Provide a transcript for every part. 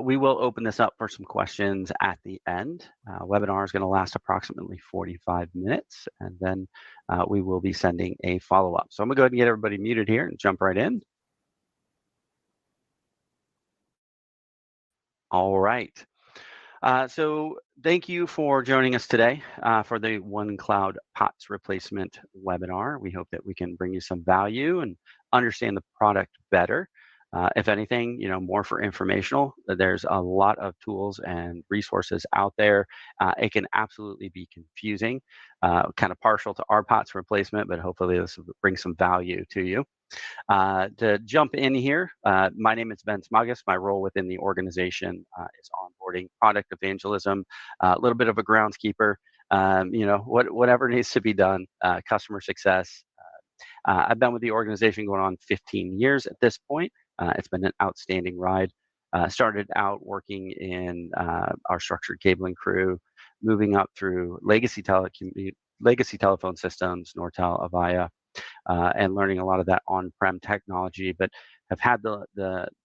We will open this up for some questions at the end. Webinar is going to last approximately 45 minutes, and then we will be sending a follow-up. So I'm going to go ahead and get everybody muted here and jump right in. All right. So thank you for joining us today for the OneCloud POTS replacement webinar. We hope that we can bring you some value and understand the product better. If anything, more for informational. There's a lot of tools and resources out there. It can absolutely be confusing, kind of partial to our POTS replacement, but hopefully this will bring some value to you. To jump in here, my name is Ben Smagas. My role within the organization is onboarding, product evangelism, a little bit of a groundskeeper, whatever needs to be done, customer success. I've been with the organization going on 15 years at this point. It's been an outstanding ride. Started out working in our structured cabling crew, moving up through legacy telephone systems, Nortel, Avaya, and learning a lot of that on-prem technology, but have had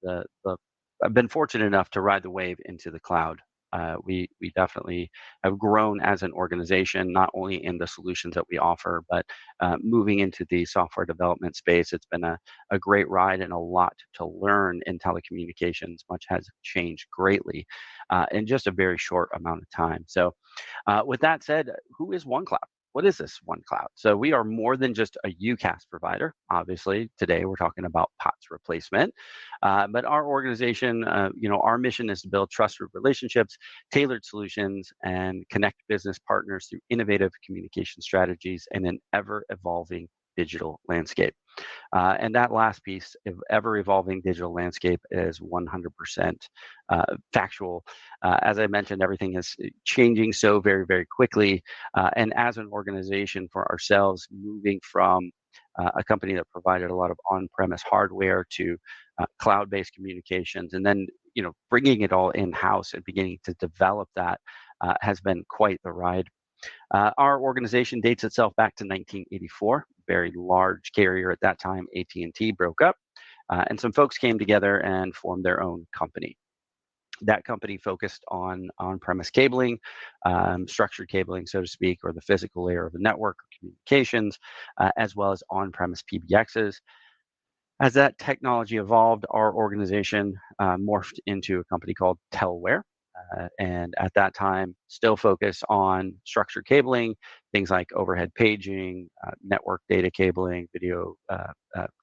I've been fortunate enough to ride the wave into the cloud. We definitely have grown as an organization, not only in the solutions that we offer, but moving into the software development space. It's been a great ride and a lot to learn in telecommunications. Much has changed greatly in just a very short amount of time. So with that said, who is OneCloud? What is this OneCloud? So we are more than just a UCaaS provider. Obviously, today we're talking about POTS replacement. But our organization, our mission is to build trusted relationships, tailored solutions, and connect business partners through innovative communication strategies in an ever-evolving digital landscape. And that last piece, of ever-evolving digital landscape, is 100% factual. As I mentioned, everything is changing so very, very quickly. And as an organization for ourselves, moving from a company that provided a lot of on-premise hardware to cloud-based communications, and then bringing it all in-house and beginning to develop that has been quite the ride. Our organization dates itself back to 1984. Very large carrier at that time, AT&T, broke up, and some folks came together and formed their own company. That company focused on on-premise cabling, structured cabling, so to speak, or the physical layer of the network or communications, as well as on-premise PBXs. As that technology evolved, our organization morphed into a company called Telware. And at that time, still focus on structured cabling, things like overhead paging, network data cabling, video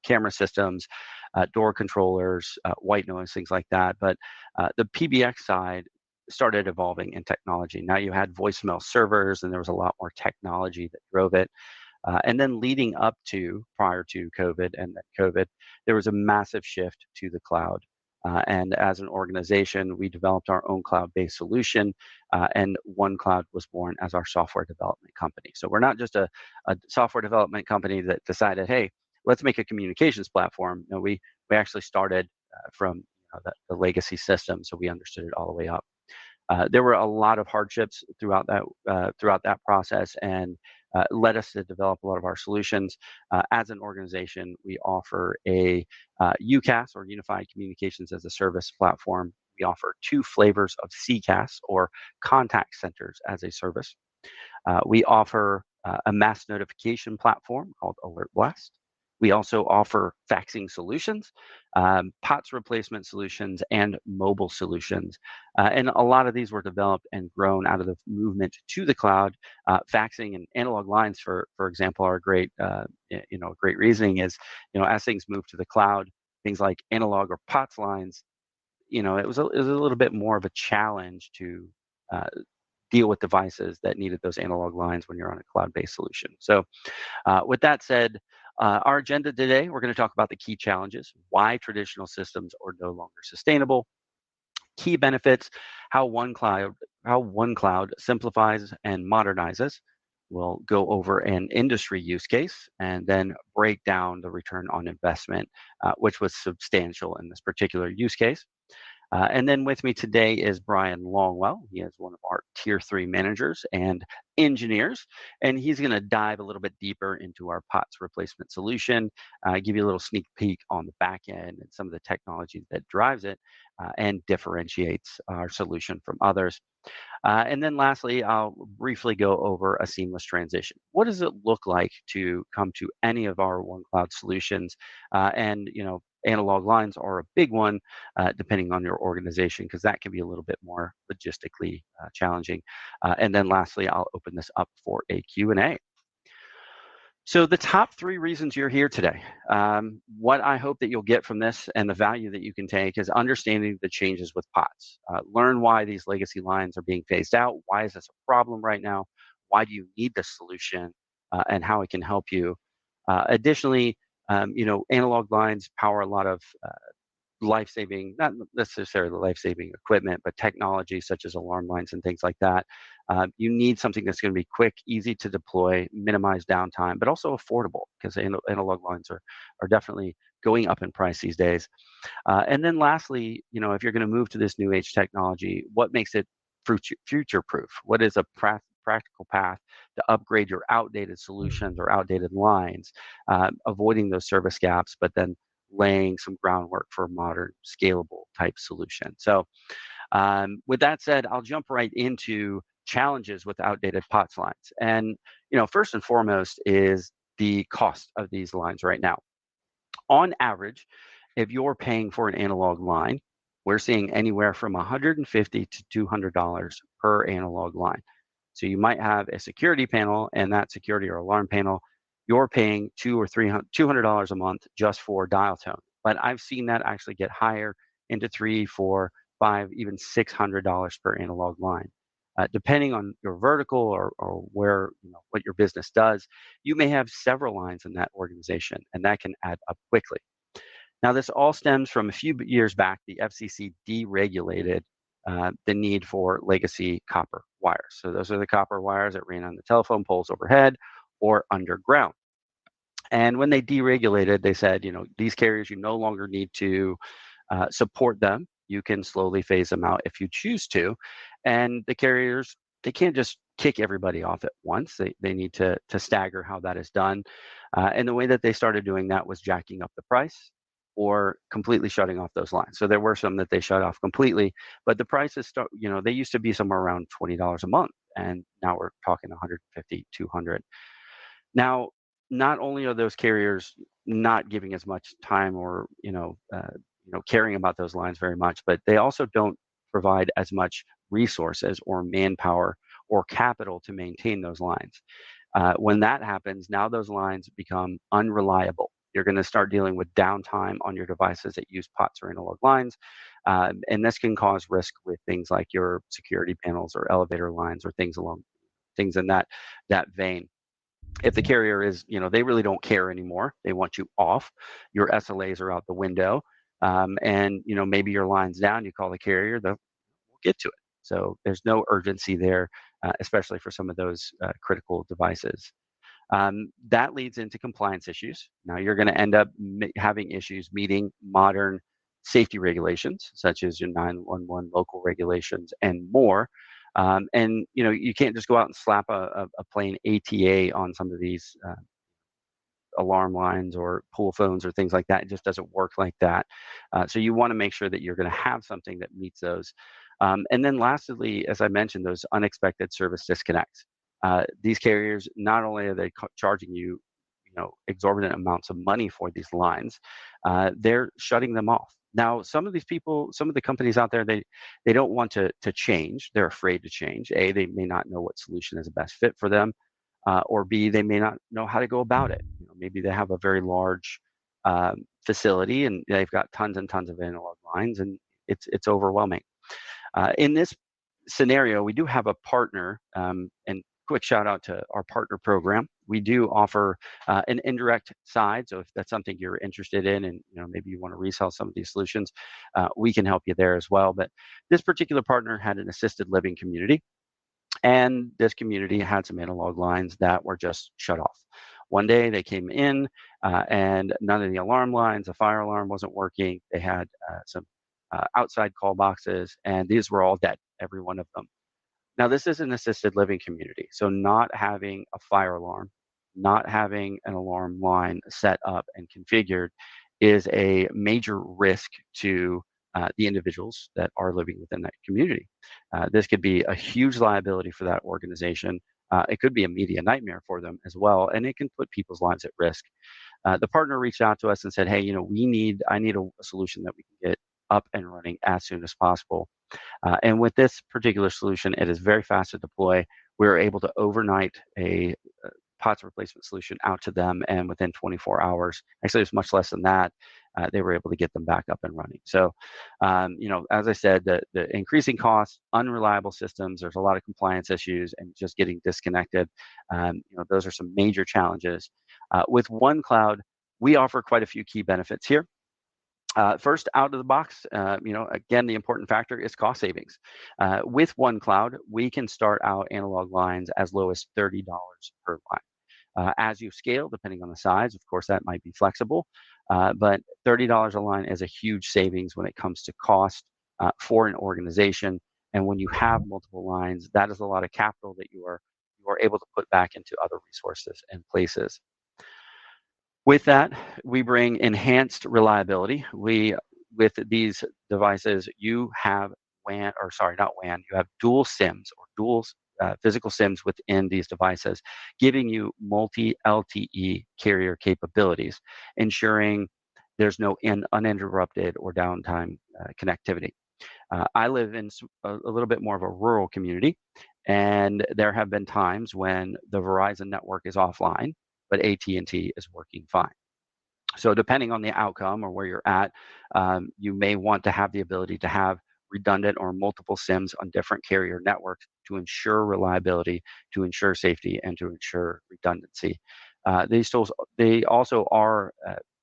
camera systems, door controllers, white noise, things like that. But the PBX side started evolving in technology. Now you had voicemail servers, and there was a lot more technology that drove it. And then leading up to prior to COVID and then COVID, there was a massive shift to the cloud. And as an organization, we developed our own cloud-based solution, and OneCloud was born as our software development company. So we're not just a software development company that decided, hey, let's make a communications platform. No, we actually started from the legacy system, so we understood it all the way up. There were a lot of hardships throughout that process, and led us to develop a lot of our solutions. As an organization, we offer a UCaaS, or Unified Communications as a Service platform. We offer two flavors of CCaaS, or contact centers as a service. We offer a mass notification platform called Alert Blast. We also offer faxing solutions, POTS replacement solutions, and mobile solutions. And a lot of these were developed and grown out of the movement to the cloud. Faxing and analog lines, for example, are great. Great reasoning is, as things move to the cloud, things like analog or POTS lines, it was a little bit more of a challenge to deal with devices that needed those analog lines when you're on a cloud-based solution. So with that said, our agenda today, we're going to talk about the key challenges, why traditional systems are no longer sustainable, key benefits, how OneCloud simplifies and modernizes. We'll go over an industry use case and then break down the return on investment, which was substantial in this particular use case. And then with me today is Brian Longwell. He is one of our Tier 3 managers and engineers, and he's going to dive a little bit deeper into our POTS replacement solution, give you a little sneak peek on the back end and some of the technology that drives it and differentiates our solution from others. And then lastly, I'll briefly go over a seamless transition. What does it look like to come to any of our OneCloud solutions? Analog lines are a big one, depending on your organization, because that can be a little bit more logistically challenging. And then lastly, I'll open this up for a Q&A. So the top 3 reasons you're here today, what I hope that you'll get from this and the value that you can take is understanding the changes with POTS. Learn why these legacy lines are being phased out. Why is this a problem right now? Why do you need this solution and how it can help you? Additionally, analog lines power a lot of life-saving, not necessarily life-saving equipment, but technology such as alarm lines and things like that. You need something that's going to be quick, easy to deploy, minimize downtime, but also affordable, because analog lines are definitely going up in price these days. And then lastly, if you're going to move to this new age technology, what makes it future-proof? What is a practical path to upgrade your outdated solutions or outdated lines, avoiding those service gaps, but then laying some groundwork for a modern, scalable type solution. So with that said, I'll jump right into challenges with outdated POTS lines. And first and foremost is the cost of these lines right now. On average, if you're paying for an analog line, we're seeing anywhere from $150 to $200 per analog line. So you might have a security panel, and that security or alarm panel, you're paying $200 a month just for dial tone. But I've seen that actually get higher into $300, $400, $500, even $600 per analog line. Depending on your vertical or where, what your business does, you may have several lines in that organization, and that can add up quickly. Now, this all stems from a few years back, the FCC deregulated the need for legacy copper wires. So those are the copper wires that ran on the telephone poles overhead or underground. And when they deregulated, they said, these carriers, you no longer need to support them. You can slowly phase them out if you choose to. And the carriers, they can't just kick everybody off at once. They need to stagger how that is done. And the way that they started doing that was jacking up the price or completely shutting off those lines. So there were some that they shut off completely, but the prices they used to be somewhere around $20 a month, and now we're talking 150, 200. Now, not only are those carriers not giving as much time or caring about those lines very much, but they also don't provide as much resources or manpower or capital to maintain those lines. When that happens, now those lines become unreliable. You're going to start dealing with downtime on your devices that use POTS or analog lines, and this can cause risk with things like your security panels or elevator lines or things in that vein. If the carrier is, they really don't care anymore, they want you off, your SLAs are out the window, and maybe your line's down, you call the carrier, we'll get to it. So there's no urgency there, especially for some of those critical devices. That leads into compliance issues. Now you're going to end up having issues meeting modern safety regulations, such as your 911 local regulations and more. And you can't just go out and slap a plain ATA on some of these alarm lines or pool phones or things like that. It just doesn't work like that. So you want to make sure that you're going to have something that meets those. And then lastly, as I mentioned, those unexpected service disconnects. These carriers, not only are they charging you, exorbitant amounts of money for these lines, they're shutting them off. Now, some of the companies out there, they don't want to change. They're afraid to change. A, they may not know what solution is the best fit for them, or B, they may not know how to go about it. Maybe they have a very large facility and they've got tons and tons of analog lines, and it's overwhelming. In this scenario, we do have a partner, and quick shout out to our partner program. We do offer an indirect side. So if that's something you're interested in and maybe you want to resell some of these solutions, we can help you there as well. But this particular partner had an assisted living community, and this community had some analog lines that were just shut off. One day they came in and none of the alarm lines, the fire alarm wasn't working. They had some outside call boxes, and these were all dead, every one of them. Now, this is an assisted living community, so not having a fire alarm, not having an alarm line set up and configured is a major risk to the individuals that are living within that community. This could be a huge liability for that organization. It could be a media nightmare for them as well, and it can put people's lives at risk. The partner reached out to us and said, "Hey, I need a solution that we can get up and running as soon as possible." And with this particular solution, it is very fast to deploy. We were able to overnight a POTS replacement solution out to them, and within 24 hours, actually, it was much less than that. They were able to get them back up and running. So, as I said, the increasing costs, unreliable systems, there's a lot of compliance issues, and just getting disconnected. Those are some major challenges. With OneCloud, we offer quite a few key benefits here. First, out of the box, again, the important factor is cost savings. With OneCloud, we can start out analog lines as low as $30 per line. As you scale, depending on the size, of course, that might be flexible, but $30 a line is a huge savings when it comes to cost for an organization. And when you have multiple lines, that is a lot of capital that you are able to put back into other resources and places. With that, we bring enhanced reliability. With these devices, you have WAN, or sorry, not WAN, you have dual SIMs or dual physical SIMs within these devices, giving you multi-LTE carrier capabilities, ensuring there's no uninterrupted or downtime connectivity. I live in a little bit more of a rural community, and there have been times when the Verizon network is offline, but AT&T is working fine. So depending on the outcome or where you're at, you may want to have the ability to have redundant or multiple SIMs on different carrier networks to ensure reliability, to ensure safety, and to ensure redundancy. These tools, they also are,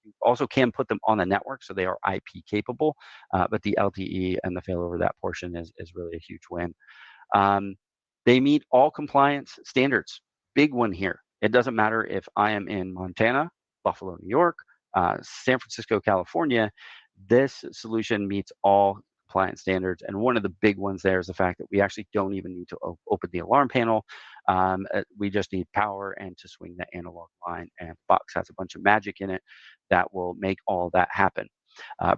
you also can put them on the network, so they are IP capable, but the LTE and the failover that portion is really a huge win. Um, they meet all compliance standards. Big one here. It doesn't matter if I am in Montana, Buffalo, New York, San Francisco, California. This solution meets all compliance standards. And one of the big ones there is the fact that we actually don't even need to open the alarm panel. We just need power and to swing the analog line. And Box has a bunch of magic in it that will make all that happen.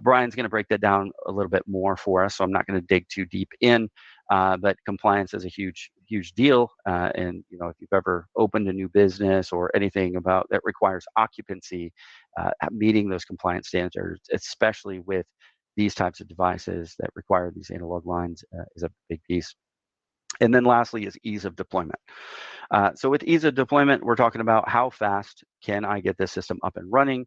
Brian's going to break that down a little bit more for us, so I'm not going to dig too deep in. But compliance is a huge, huge deal. And if you've ever opened a new business or anything about that requires occupancy, meeting those compliance standards, especially with these types of devices that require these analog lines, is a big piece. And then lastly is ease of deployment. So with ease of deployment, we're talking about how fast can I get this system up and running,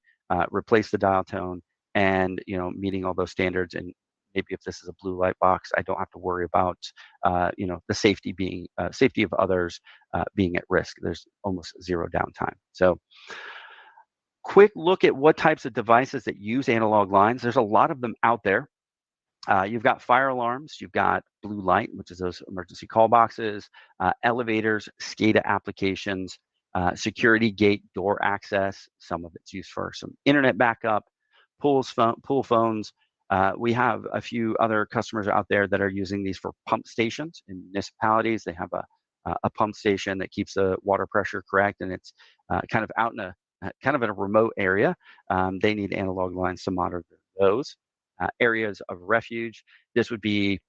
replace the dial tone, and meeting all those standards. And maybe if this is a blue light box, I don't have to worry about the safety of others being at risk. There's almost zero downtime. So quick look at what types of devices that use analog lines. There's a lot of them out there. You've got fire alarms, you've got blue light, which is those emergency call boxes, elevators, SCADA applications, security gate door access. Some of it's used for some internet backup, pool phones. We have a few other customers out there that are using these for pump stations in municipalities. They have a pump station that keeps the water pressure correct, and it's kind of out in a remote area. They need analog lines to monitor those. Areas of refuge. This would be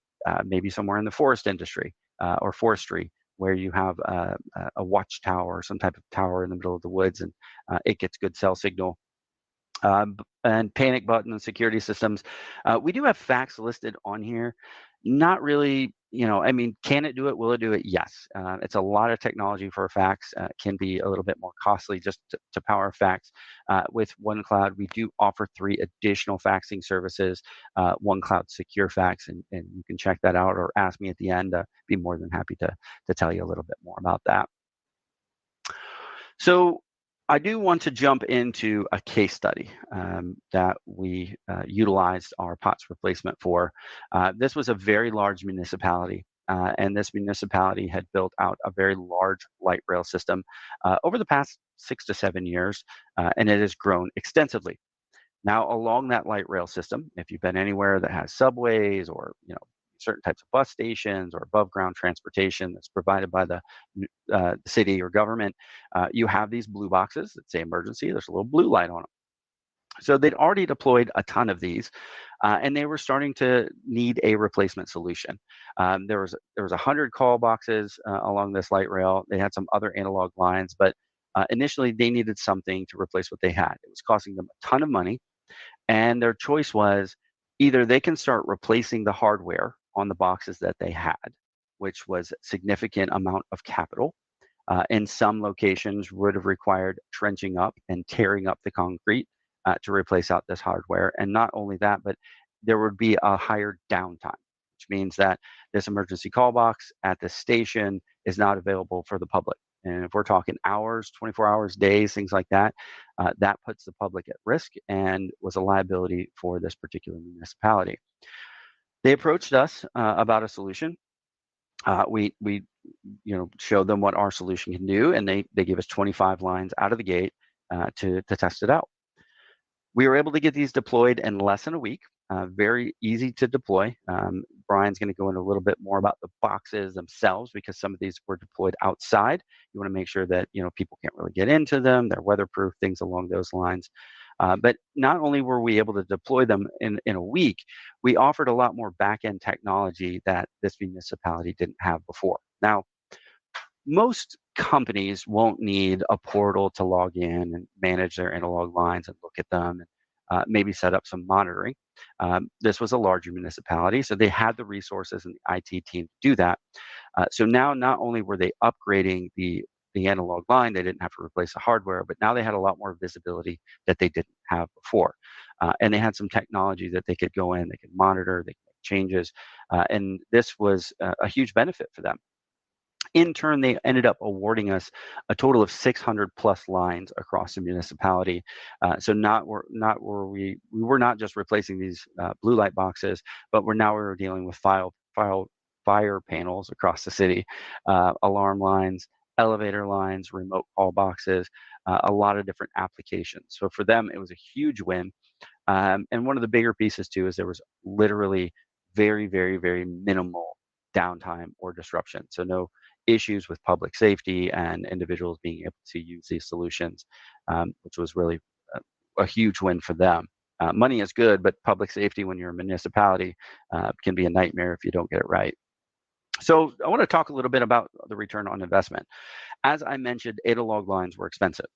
maybe somewhere in the forest industry or forestry, where you have a watchtower or some type of tower in the middle of the woods, and it gets good cell signal. And panic button and security systems. We do have fax listed on here. Not really, can it do it? Will it do it? Yes. It's a lot of technology for a fax. Can be a little bit more costly just to power a fax. With OneCloud, we do offer 3 additional faxing services, OneCloud Secure Fax, and you can check that out or ask me at the end. Be more than happy to tell you a little bit more about that. So I do want to jump into a case study that we utilized our POTS replacement for. This was a very large municipality, and this municipality had built out a very large light rail system over the past 6 to 7 years, and it has grown extensively. Now, along that light rail system, if you've been anywhere that has subways or certain types of bus stations or above ground transportation that's provided by the city or government, you have these blue boxes that say emergency. There's a little blue light on them. So they'd already deployed a ton of these, and they were starting to need a replacement solution. There was 100 call boxes along this light rail. They had some other analog lines, but initially they needed something to replace what they had. It was costing them a ton of money, and their choice was either they can start replacing the hardware on the boxes that they had, which was a significant amount of capital. In some locations would have required trenching up and tearing up the concrete to replace out this hardware. And not only that, but there would be a higher downtime, which means that this emergency call box at the station is not available for the public. And if we're talking hours, 24 hours, days, things like that, that puts the public at risk and was a liability for this particular municipality. They approached us about a solution. We showed them what our solution can do, and they gave us 25 lines out of the gate to test it out. We were able to get these deployed in less than a week. Very easy to deploy. Brian's going to go into a little bit more about the boxes themselves because some of these were deployed outside. You want to make sure that people can't really get into them. They're weatherproof, things along those lines. But not only were we able to deploy them in a week, we offered a lot more back-end technology that this municipality didn't have before. Now, most companies won't need a portal to log in and manage their analog lines and look at them and maybe set up some monitoring. This was a larger municipality, so they had the resources and the IT team to do that. So now not only were they upgrading the analog line, they didn't have to replace the hardware, but now they had a lot more visibility that they didn't have before. And they had some technology that they could go in, they could monitor, they could make changes, and this was a huge benefit for them. In turn, they ended up awarding us a total of 600 plus lines across the municipality. So we were not just replacing these blue light boxes, but we were dealing with fire panels across the city, alarm lines, elevator lines, remote call boxes, a lot of different applications. So for them, it was a huge win. And one of the bigger pieces too is there was literally very, very, very minimal downtime or disruption. So no issues with public safety and individuals being able to use these solutions, which was really a huge win for them. Money is good, but public safety when you're a municipality can be a nightmare if you don't get it right. So I want to talk a little bit about the return on investment. As I mentioned, analog lines were expensive.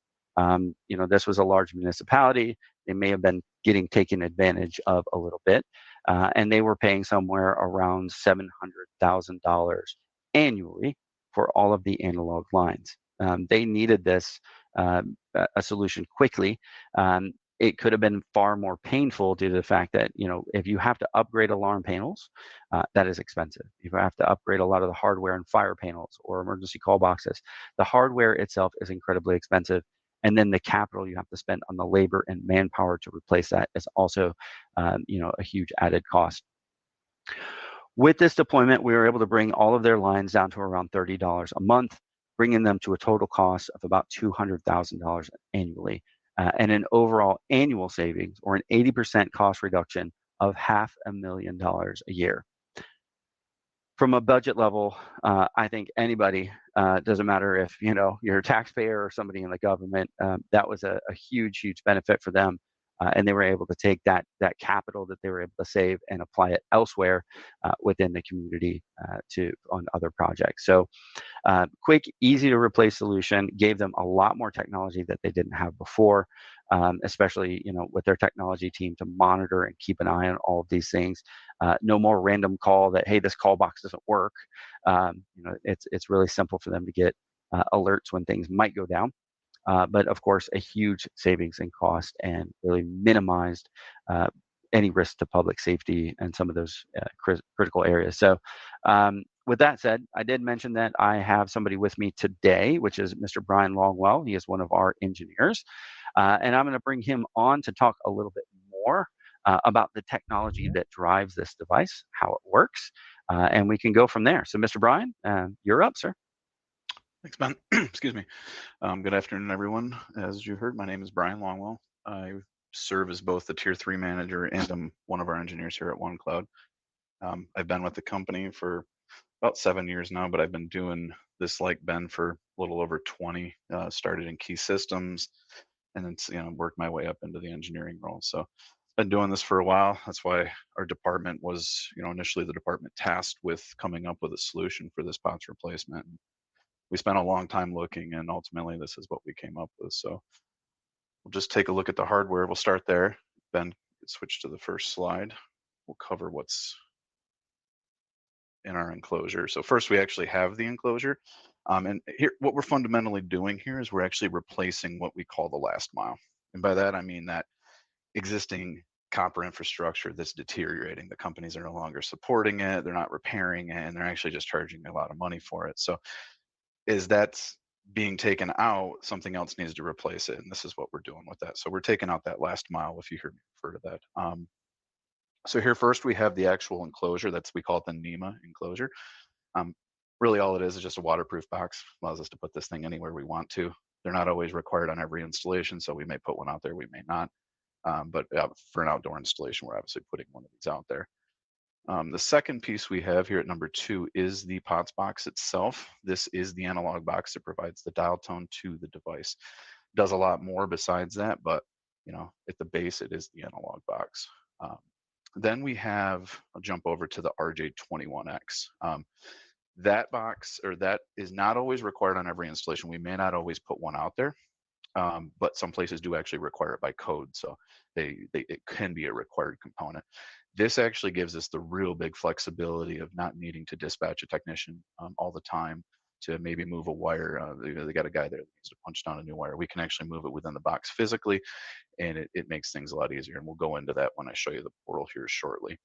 This was a large municipality. They may have been getting taken advantage of a little bit, and they were paying somewhere around $700,000 annually for all of the analog lines. They needed this a solution quickly. It could have been far more painful due to the fact that if you have to upgrade alarm panels, that is expensive. If you have to upgrade a lot of the hardware and fire panels or emergency call boxes, the hardware itself is incredibly expensive. And then the capital you have to spend on the labor and manpower to replace that is also, a huge added cost. With this deployment, we were able to bring all of their lines down to around $30 a month, bringing them to a total cost of about $200,000 annually, and an overall annual savings or an 80% cost reduction of $500,000 a year. From a budget level, I think anybody, doesn't matter if you're a taxpayer or somebody in the government, that was a huge, huge benefit for them. And they were able to take that capital that they were able to save and apply it elsewhere within the community on other projects. So quick, easy to replace solution, gave them a lot more technology that they didn't have before, especially with their technology team to monitor and keep an eye on all of these things. No more random call that, hey, this call box doesn't work. It's really simple for them to get alerts when things might go down. But of course, a huge savings in cost and really minimized any risk to public safety and some of those critical areas. So with that said, I did mention that I have somebody with me today, which is Mr. Brian Longwell. He is one of our engineers. And I'm going to bring him on to talk a little bit more about the technology that drives this device, how it works, and we can go from there. So Mr. Brian, you're up, sir. Thanks, Ben. Excuse me. Good afternoon, everyone. As you heard, my name is Brian Longwell. I serve as both the Tier 3 manager and I'm one of our engineers here at OneCloud. I've been with the company for about 7 years now, but I've been doing this like Ben for a little over 20. Started in key systems, and then worked my way up into the engineering role. So been doing this for a while. That's why our department was, initially the department tasked with coming up with a solution for this POTS replacement. We spent a long time looking, and ultimately this is what we came up with. So we'll just take a look at the hardware. We'll start there. Ben, switch to the first slide. We'll cover what's in our enclosure. So first, we actually have the enclosure. And here, what we're fundamentally doing here is we're actually replacing what we call the last mile. And by that, I mean that existing copper infrastructure that's deteriorating. The companies are no longer supporting it, they're not repairing it, and they're actually just charging a lot of money for it. So as that's being taken out, something else needs to replace it. And this is what we're doing with that. So we're taking out that last mile, if you heard me refer to that. So here first we have the actual enclosure. We call it the NEMA enclosure. Um, really all it is just a waterproof box. Allows us to put this thing anywhere we want to. They're not always required on every installation, so we may put one out there, we may not. But for an outdoor installation, we're obviously putting one of these out there. The second piece we have here at number 2 is the POTS box itself. This is the analog box that provides the dial tone to the device. Does a lot more besides that, but at the base, it is the analog box. Then we have, I'll jump over to the RJ21X. That box, or that is not always required on every installation. We may not always put one out there, but some places do actually require it by code. So it can be a required component. This actually gives us the real big flexibility of not needing to dispatch a technician all the time to maybe move a wire. They got a guy there that needs to punch down a new wire. We can actually move it within the box physically, and it makes things a lot easier. And we'll go into that when I show you the portal here shortly.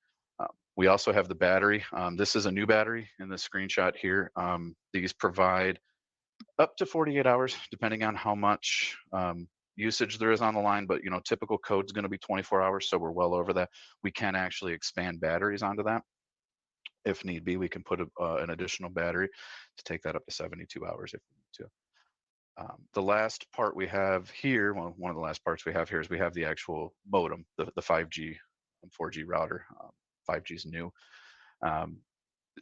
We also have the battery. This is a new battery in the screenshot here. These provide up to 48 hours, depending on how much usage there is on the line. But typical code is going to be 24 hours, so we're well over that. We can actually expand batteries onto that if need be. We can put an additional battery to take that up to 72 hours if we need to. The last part we have here, well, one of the last parts we have here is we have the actual modem, the 5G and 4G router. 5G is new.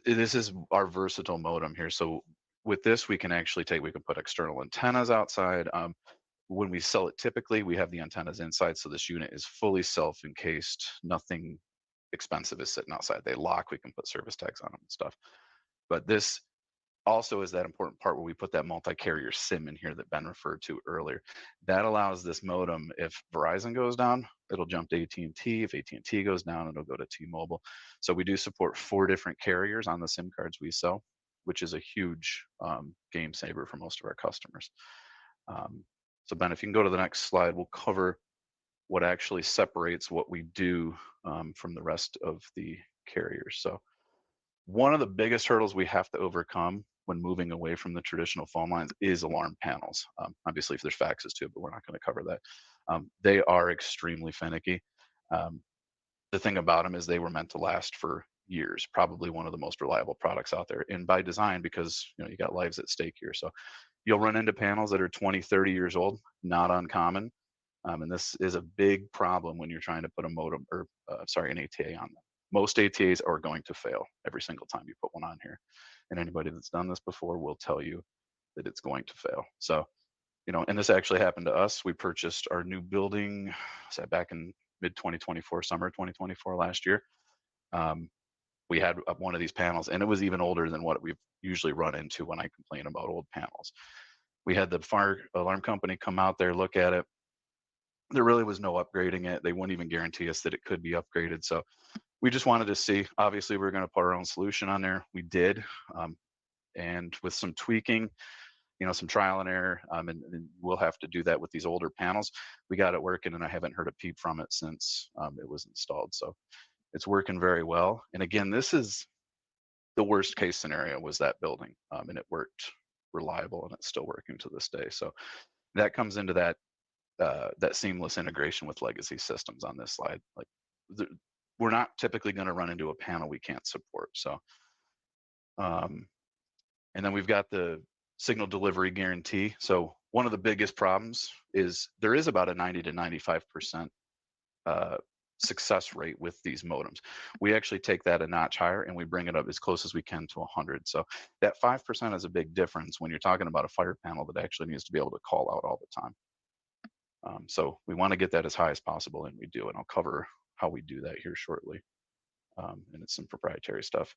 This is our versatile modem here. So with this, we can put external antennas outside. When we sell it, typically we have the antennas inside. So this unit is fully self-encased. Nothing expensive is sitting outside. They lock, we can put service tags on them and stuff. But this also is that important part where we put that multi-carrier SIM in here that Ben referred to earlier. That allows this modem, if Verizon goes down, it'll jump to AT&T. If AT&T goes down, it'll go to T-Mobile. So we do support 4 different carriers on the SIM cards we sell, which is a huge game saver for most of our customers. So Ben, if you can go to the next slide, we'll cover what actually separates what we do from the rest of the carriers. So one of the biggest hurdles we have to overcome when moving away from the traditional phone lines is alarm panels. Obviously, if there's faxes too, but we're not going to cover that. They are extremely finicky. The thing about them is they were meant to last for years, probably one of the most reliable products out there, and by design, because you got lives at stake here. So you'll run into panels that are 20, 30 years old, not uncommon. And this is a big problem when you're trying to put a modem, or an ATA on them. Most ATAs are going to fail every single time you put one on here. And anybody that's done this before will tell you that it's going to fail. So, and this actually happened to us. We purchased our new building, back in mid 2024, summer 2024 last year. We had one of these panels, and it was even older than what we've usually run into when I complain about old panels. We had the fire alarm company come out there, look at it. There really was no upgrading it. They wouldn't even guarantee us that it could be upgraded. So we just wanted to see. Obviously, we were going to put our own solution on there. We did, and with some tweaking, some trial and error, and we'll have to do that with these older panels. We got it working, and I haven't heard a peep from it since it was installed. So it's working very well. And again, this is the worst case scenario, was that building, and it worked reliable, and it's still working to this day. So that comes into that seamless integration with legacy systems on this slide. Like, we're not typically going to run into a panel we can't support. So, and then we've got the signal delivery guarantee. So one of the biggest problems is there is about a 90 to 95% success rate with these modems. We actually take that a notch higher and we bring it up as close as we can to 100. So that 5% is a big difference when you're talking about a fire panel that actually needs to be able to call out all the time. So we want to get that as high as possible, and we do. And I'll cover how we do that here shortly. And it's some proprietary stuff.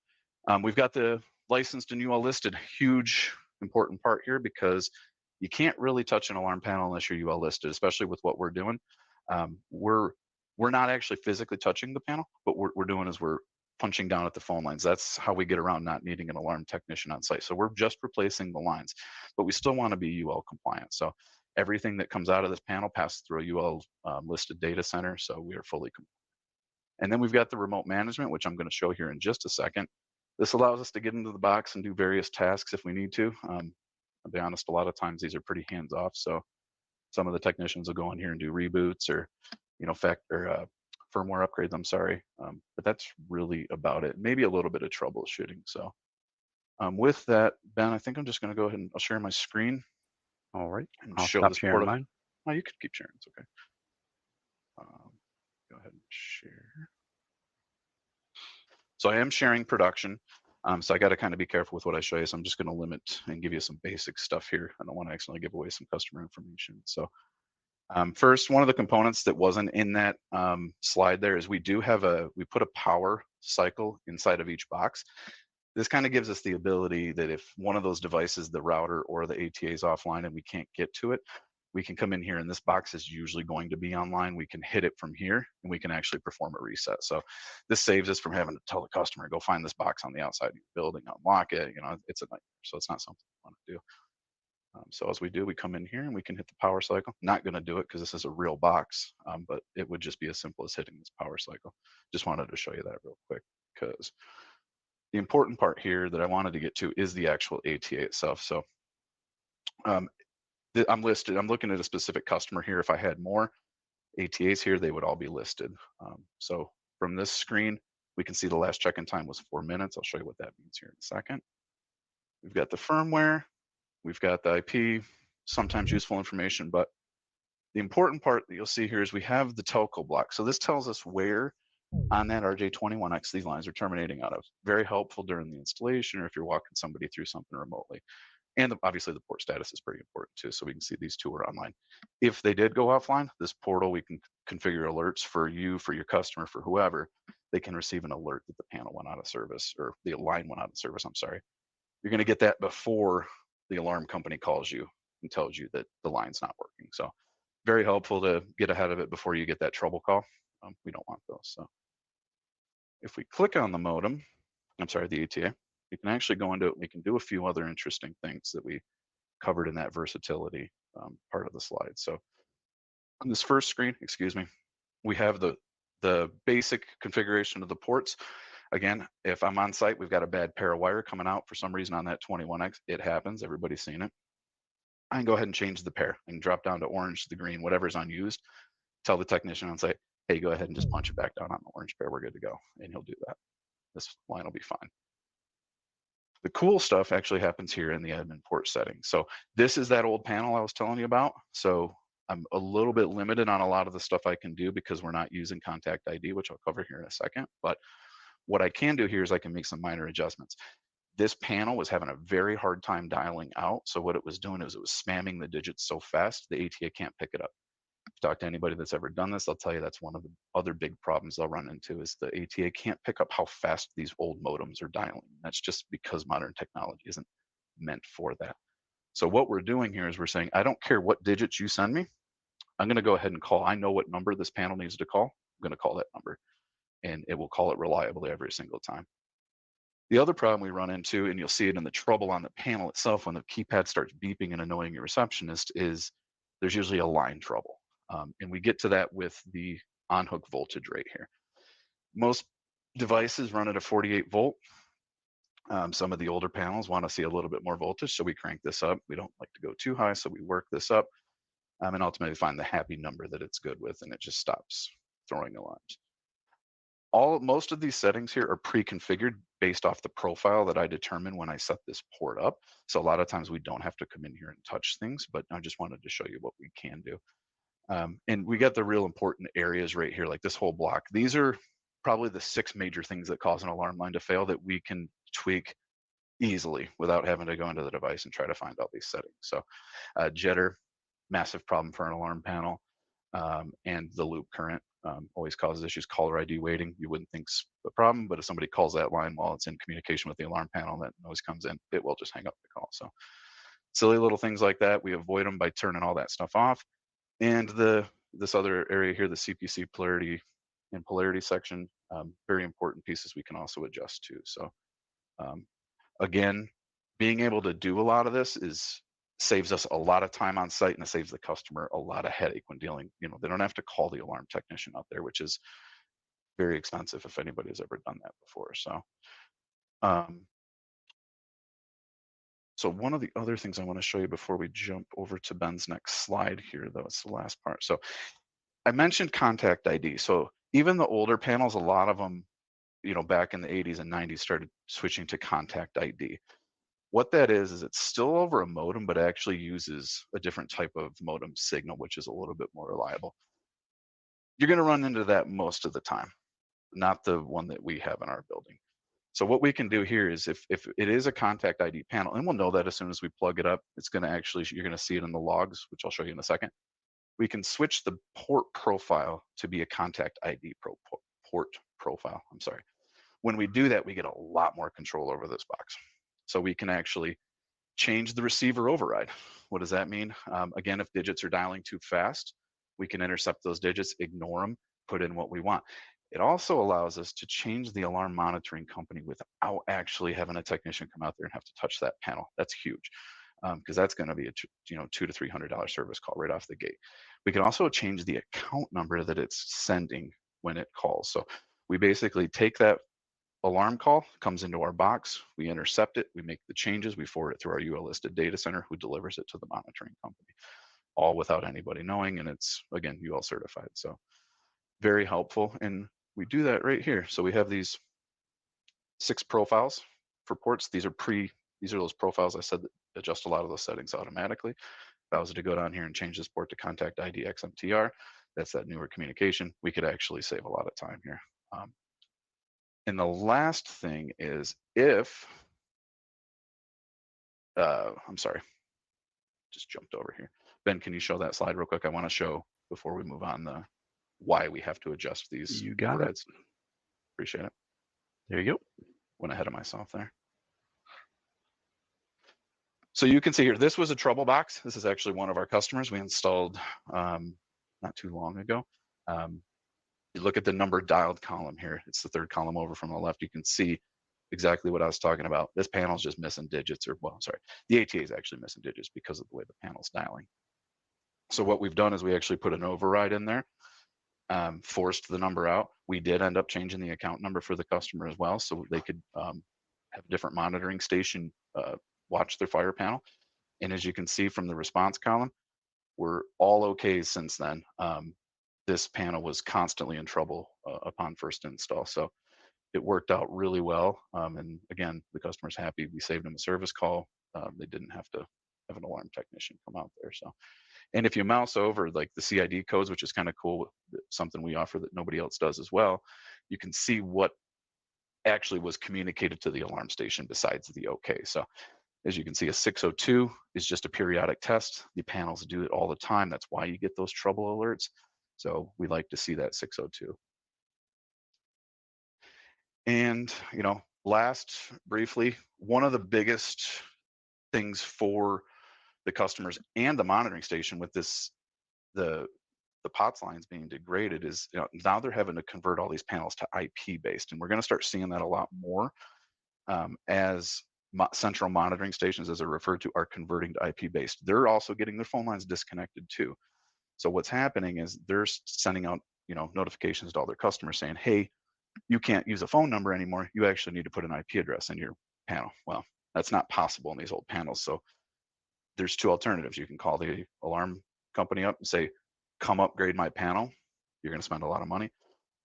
We've got the licensed and UL listed, huge important part here, because you can't really touch an alarm panel unless you're UL listed, especially with what we're doing. Um, we're we're not actually physically touching the panel, but what we're doing is we're punching down at the phone lines. That's how we get around not needing an alarm technician on site. So we're just replacing the lines, but we still want to be UL compliant. So everything that comes out of this panel passes through a UL listed data center. So we are fully compliant. And then we've got the remote management, which I'm going to show here in just a second. This allows us to get into the box and do various tasks if we need to. I'll be honest, a lot of times these are pretty hands off. So some of the technicians will go in here and do reboots or, firmware upgrades. I'm sorry, but that's really about it. Maybe a little bit of troubleshooting. So with that, Ben, I think I'm just going to go ahead and I'll share my screen All right. and I'll show stop this sharing port. mine. Oh, you can keep sharing. It's okay. Go ahead and share. So I am sharing production. So I got to kind of be careful with what I show you. So I'm just going to limit and give you some basic stuff here. I don't want to accidentally give away some customer information. So first, one of the components that wasn't in that slide there is we put a power cycle inside of each box. This kind of gives us the ability that if one of those devices, the router or the ATA is offline and we can't get to it, we can come in here and this box is usually going to be online. We can hit it from here and we can actually perform a reset. So this saves us from having to tell the customer, go find this box on the outside of your building, unlock it. It's a nightmare. So it's not something we want to do. So as we do, we come in here and we can hit the power cycle. Not going to do it because this is a real box, but it would just be as simple as hitting this power cycle. Just wanted to show you that real quick because the important part here that I wanted to get to is the actual ATA itself. So I'm looking at a specific customer here. If I had more ATAs here, they would all be listed. So from this screen, we can see the last check-in time was 4 minutes. I'll show you what that means here in a second. We've got the firmware. We've got the IP, sometimes useful information, but the important part that you'll see here is we have the telco block. So this tells us where on that RJ21X these lines are terminating out of. Very helpful during the installation or if you're walking somebody through something remotely. And obviously the port status is pretty important too. So we can see these two are online. If they did go offline, this portal, we can configure alerts for you, for your customer, for whoever. They can receive an alert that the panel went out of service or the line went out of service, I'm sorry. You're going to get that before the alarm company calls you and tells you that the line's not working. So very helpful to get ahead of it before you get that trouble call. We don't want those. So if we click on the modem, I'm sorry, the ATA, you can actually go into it. We can do a few other interesting things that we covered in that versatility part of the slide. So on this first screen, excuse me, we have the basic configuration of the ports. Again, if I'm on site, we've got a bad pair of wire coming out for some reason on that 21X. It happens. Everybody's seen it. I can go ahead and change the pair. I can drop down to orange, the green, whatever's unused. Tell the technician on site, hey, go ahead and just punch it back down on the orange pair. We're good to go. And he'll do that. This line will be fine. The cool stuff actually happens here in the admin port settings. So this is that old panel I was telling you about. So I'm a little bit limited on a lot of the stuff I can do because we're not using contact ID, which I'll cover here in a second. But what I can do here is I can make some minor adjustments. This panel was having a very hard time dialing out. So what it was doing is it was spamming the digits so fast, the ATA can't pick it up. If you talk to anybody that's ever done this, they'll tell you that's one of the other big problems they'll run into is the ATA can't pick up how fast these old modems are dialing. That's just because modern technology isn't meant for that. So what we're doing here is we're saying, I don't care what digits you send me. I'm going to go ahead and call. I know what number this panel needs to call. I'm going to call that number. And it will call it reliably every single time. The other problem we run into, and you'll see it in the trouble on the panel itself when the keypad starts beeping and annoying your receptionist, is there's usually a line trouble. And we get to that with the on-hook voltage right here. Most devices run at a 48 volt. Some of the older panels want to see a little bit more voltage, so we crank this up. We don't like to go too high, so we work this up and ultimately find the happy number that it's good with, and it just stops throwing alarms. Most of these settings here are pre-configured based off the profile that I determine when I set this port up. So a lot of times we don't have to come in here and touch things, but I just wanted to show you what we can do. And we got the real important areas right here, like this whole block. These are probably the 6 major things that cause an alarm line to fail that we can tweak easily without having to go into the device and try to find all these settings. So jitter, massive problem for an alarm panel, and the loop current always causes issues. Caller ID waiting, you wouldn't think's a problem, but if somebody calls that line while it's in communication with the alarm panel, that noise comes in, it will just hang up the call. So silly little things like that, we avoid them by turning all that stuff off. And this other area here, the CPC polarity and polarity section, very important pieces we can also adjust to. So um, again, being able to do a lot of this saves us a lot of time on site, and it saves the customer a lot of headache when dealing. They don't have to call the alarm technician out there, which is very expensive if anybody has ever done that before. Um, so one of the other things I want to show you before we jump over to Ben's next slide here, though, it's the last part. So I mentioned contact ID. So even the older panels, a lot of them, back in the 80s and 90s, started switching to contact ID. What that is it's still over a modem, but actually uses a different type of modem signal, which is a little bit more reliable. You're going to run into that most of the time, not the one that we have in our building. So what we can do here is if it is a contact ID panel, and we'll know that as soon as we plug it up, it's going to actually, you're going to see it in the logs, which I'll show you in a second. We can switch the port profile to be a contact ID port profile. I'm sorry. When we do that, we get a lot more control over this box. So we can actually change the receiver override. What does that mean? Again, if digits are dialing too fast, we can intercept those digits, ignore them, put in what we want. It also allows us to change the alarm monitoring company without actually having a technician come out there and have to touch that panel. That's huge, because that's going to be a $200 to $300 service call right off the gate. We can also change the account number that it's sending when it calls. So we basically take that alarm call, comes into our box, we intercept it, we make the changes, we forward it through our UL listed data center, who delivers it to the monitoring company, all without anybody knowing, and it's, again, UL certified. So very helpful, and we do that right here. So we have these 6 profiles for ports. These are those profiles I said that adjust a lot of those settings automatically. If I was to go down here and change this port to contact ID XMTR, that's that newer communication, we could actually save a lot of time here. And the last thing is I'm sorry, just jumped over here. Ben, can you show that slide real quick? I want to show, before we move on, why we have to adjust these. You got it. Appreciate it. There you go. Went ahead of myself there. So you can see here, this was a trouble box. This is actually one of our customers we installed not too long ago. You look at the number dialed column here. It's the 3rd column over from the left. You can see exactly what I was talking about. This panel's just missing digits, or, well, I'm sorry, the ATA is actually missing digits because of the way the panel's dialing. So what we've done is we actually put an override in there, forced the number out. We did end up changing the account number for the customer as well, so they could have a different monitoring station watch their fire panel. And as you can see from the response column, we're all okay since then. This panel was constantly in trouble upon first install. So it worked out really well. And again, the customer's happy. We saved them a service call. They didn't have to have an alarm technician come out there. So, and if you mouse over like the CID codes, which is kind of cool, something we offer that nobody else does as well, you can see what actually was communicated to the alarm station besides the OK. So as you can see, a 602 is just a periodic test. The panels do it all the time. That's why you get those trouble alerts. So we like to see that 602. And, last, briefly, one of the biggest things for the customers and the monitoring station with the POTS lines being degraded is, now they're having to convert all these panels to IP based. And we're going to start seeing that a lot more as central monitoring stations, as they're referred to, are converting to IP based. They're also getting their phone lines disconnected too. So what's happening is they're sending out, notifications to all their customers saying, hey, you can't use a phone number anymore. You actually need to put an IP address in your panel. Well, that's not possible in these old panels. So there's 2 alternatives. You can call the alarm company up and say, come upgrade my panel. You're going to spend a lot of money.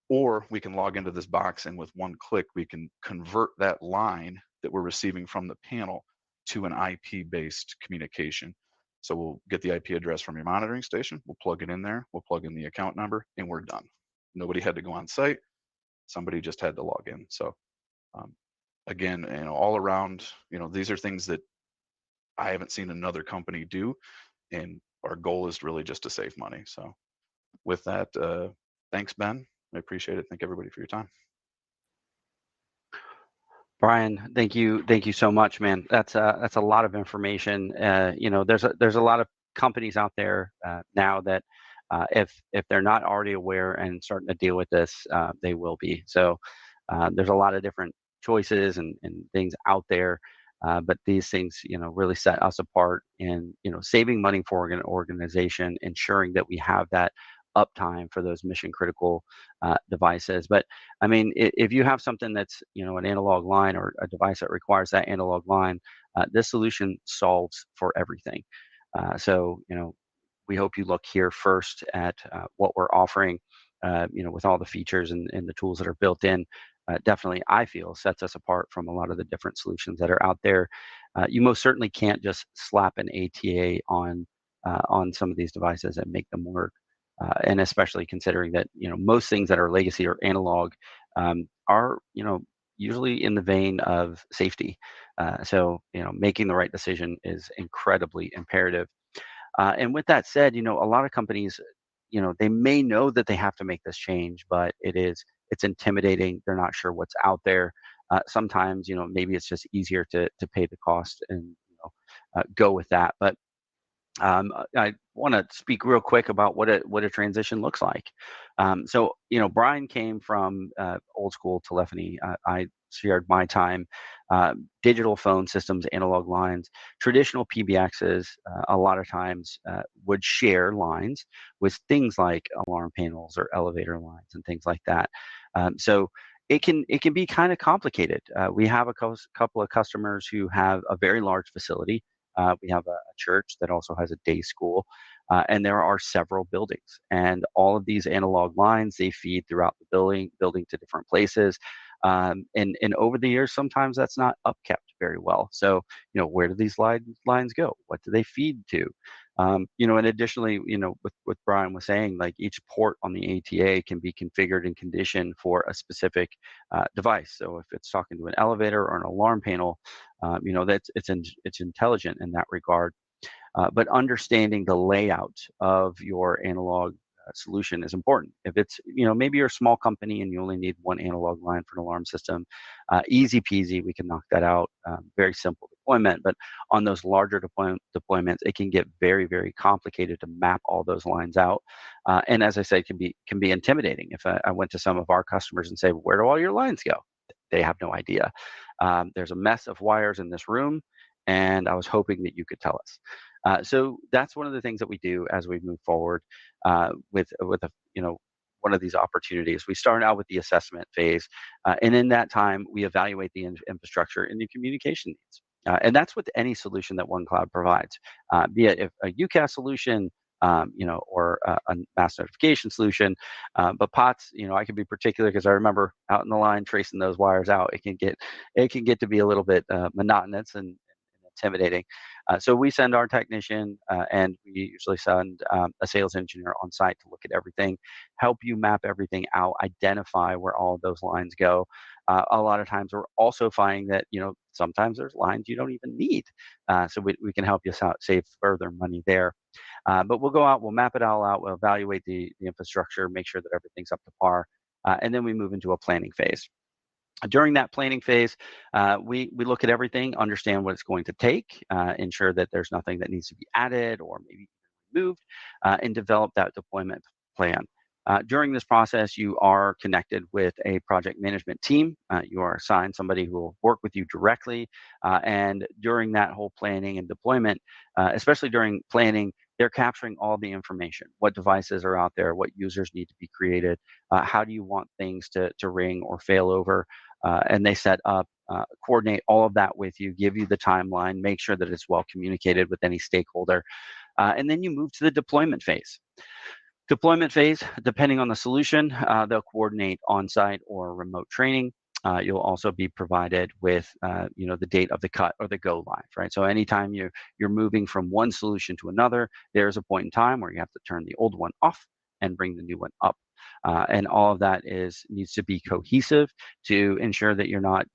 Or we can log into this box, and with one click, we can convert that line that we're receiving from the panel to an IP-based communication. So we'll get the IP address from your monitoring station, we'll plug it in there, we'll plug in the account number, and we're done. Nobody had to go on site. Somebody just had to log in. So um, again, all around, these are things that I haven't seen another company do, and our goal is really just to save money. So with that, thanks, Ben. I appreciate it. Thank everybody for your time. Brian, thank you so much, man. That's a lot of information. There's a lot of companies out there now that if they're not already aware and starting to deal with this, they will be. So there's a lot of different choices and things out there, but these things, really set us apart in, saving money for an organization, ensuring that we have that uptime for those mission critical devices. But I mean, if you have something that's, an analog line or a device that requires that analog line, this solution solves for everything. So, we hope you look here first at what we're offering, with all the features and the tools that are built in. Definitely, I feel sets us apart from a lot of the different solutions that are out there. You most certainly can't just slap an ATA on some of these devices and make them work. And especially considering that most things that are legacy or analog are usually in the vein of safety. So making the right decision is incredibly imperative. And with that said, a lot of companies, they may know that they have to make this change, but it's intimidating. They're not sure what's out there. Sometimes, maybe it's just easier to pay the cost and go with that. But I want to speak real quick about what a transition looks like. Brian came from old school telephony. I shared my time, digital phone systems, analog lines, traditional PBXs. A lot of times would share lines with things like alarm panels or elevator lines and things like that. So it can be kind of complicated. We have a couple of customers who have a very large facility. We have a church that also has a day school, and there are several buildings. And all of these analog lines, they feed throughout the building to different places. And over the years, sometimes that's not upkept very well. So, where do these lines go? What do they feed to? And additionally, with Brian was saying, like each port on the ATA can be configured and conditioned for a specific device. So if it's talking to an elevator or an alarm panel, it's intelligent in that regard. But understanding the layout of your analog solution is important. If it's, maybe you're a small company and you only need one analog line for an alarm system, easy peasy, we can knock that out. Very simple deployment. But on those larger deployments, it can get very, very complicated to map all those lines out. And as I said, can be intimidating. If I went to some of our customers and say, "Where do all your lines go?" They have no idea. There's a mess of wires in this room, and I was hoping that you could tell us. So that's one of the things that we do as we move forward with one of these opportunities. We start out with the assessment phase, and in that time, we evaluate the infrastructure and the communication needs. And that's with any solution that OneCloud provides, be it a UCaaS solution, or a mass notification solution. But POTS, I can be particular because I remember out in the line tracing those wires out. It can get to be a little bit monotonous and intimidating. So we send our technician, and we usually send a sales engineer on site to look at everything, help you map everything out, identify where all of those lines go. A lot of times we're also finding that, sometimes there's lines you don't even need. So we can help you save further money there. But we'll go out, we'll map it all out, we'll evaluate the infrastructure, make sure that everything's up to par, and then we move into a planning phase. During that planning phase, we look at everything, understand what it's going to take, ensure that there's nothing that needs to be added or maybe removed, and develop that deployment plan. During this process, you are connected with a project management team. You are assigned somebody who will work with you directly. And during that whole planning and deployment, especially during planning, they're capturing all the information. What devices are out there? What users need to be created? How do you want things to ring or fail over? And they set up, coordinate all of that with you, give you the timeline, make sure that it's well communicated with any stakeholder. And then you move to the deployment phase. Deployment phase, depending on the solution, they'll coordinate on-site or remote training. You'll also be provided with the date of the cut or the go live, right? So anytime you're moving from one solution to another, there's a point in time where you have to turn the old one off and bring the new one up. And all of that needs to be cohesive to ensure that you're not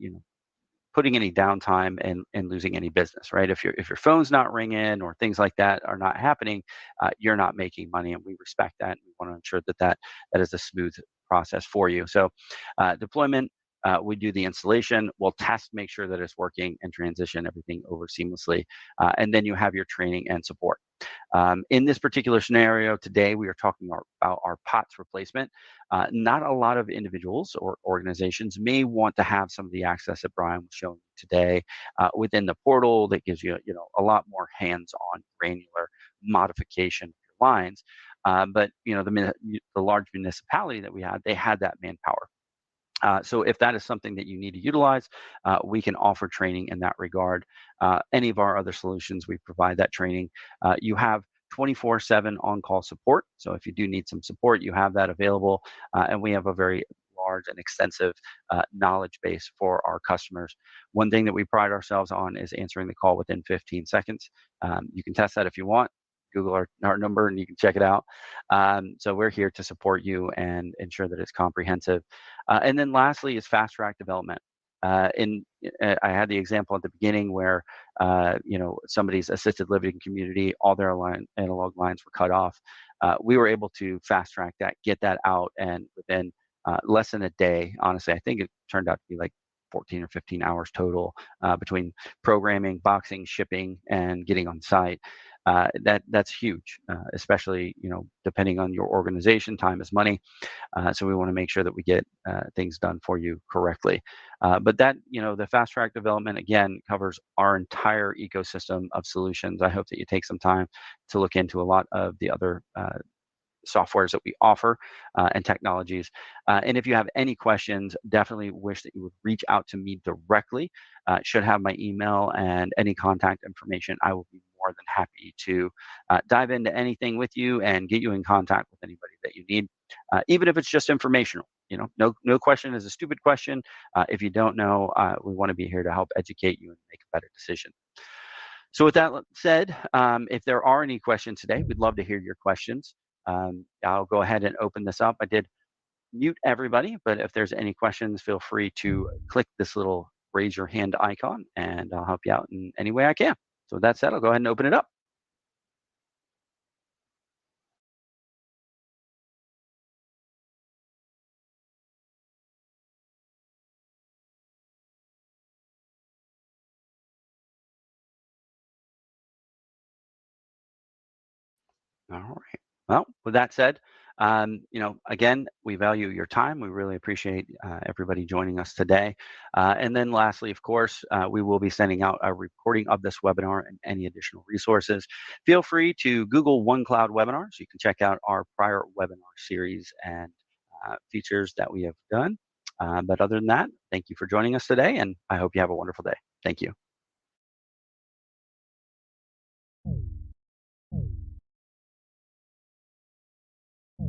putting any downtime and losing any business, right? If your phone's not ringing or things like that are not happening, you're not making money, and we respect that. We want to ensure that is a smooth process for you. So, deployment. We do the installation, we'll test, make sure that it's working, and transition everything over seamlessly. And then you have your training and support. In this particular scenario today, we are talking about our POTS replacement. Not a lot of individuals or organizations may want to have some of the access that Brian was showing today within the portal that gives you, a lot more hands-on granular modification of your lines. But the large municipality that we had, they had that manpower. So if that is something that you need to utilize, we can offer training in that regard. Any of our other solutions, we provide that training. You have 24/7 on-call support. So if you do need some support, you have that available. And we have a very large and extensive knowledge base for our customers. One thing that we pride ourselves on is answering the call within 15 seconds. You can test that if you want. Google our number and you can check it out. So we're here to support you and ensure that it's comprehensive. And then lastly is fast track development. I had the example at the beginning where somebody's assisted living community, all their analog lines were cut off. We were able to fast track that, get that out, and within less than a day, honestly, I think it turned out to be like 14 or 15 hours total between programming, boxing, shipping, and getting on site. That's huge, especially depending on your organization. Time is money, so we want to make sure that we get things done for you correctly. But the fast track development again covers our entire ecosystem of solutions. I hope that you take some time to look into a lot of the other softwares that we offer and technologies. And if you have any questions, definitely wish that you would reach out to me directly. Should have my email and any contact information. I will be more than happy to dive into anything with you and get you in contact with anybody that you need, even if it's just informational. No question is a stupid question. If you don't know, we want to be here to help educate you and make a better decision. So with that said, if there are any questions today, we'd love to hear your questions. I'll go ahead and open this up. I did mute everybody, but if there's any questions, feel free to click this little raise your hand icon and I'll help you out in any way I can. So with that said, I'll go ahead and open it up. All right. Well, with that said, again, we value your time. We really appreciate everybody joining us today. And then lastly, of course, we will be sending out a recording of this webinar and any additional resources. Feel free to Google OneCloud webinars. You can check out our prior webinar series and features that we have done. But other than that, thank you for joining us today, and I hope you have a wonderful day. Thank you.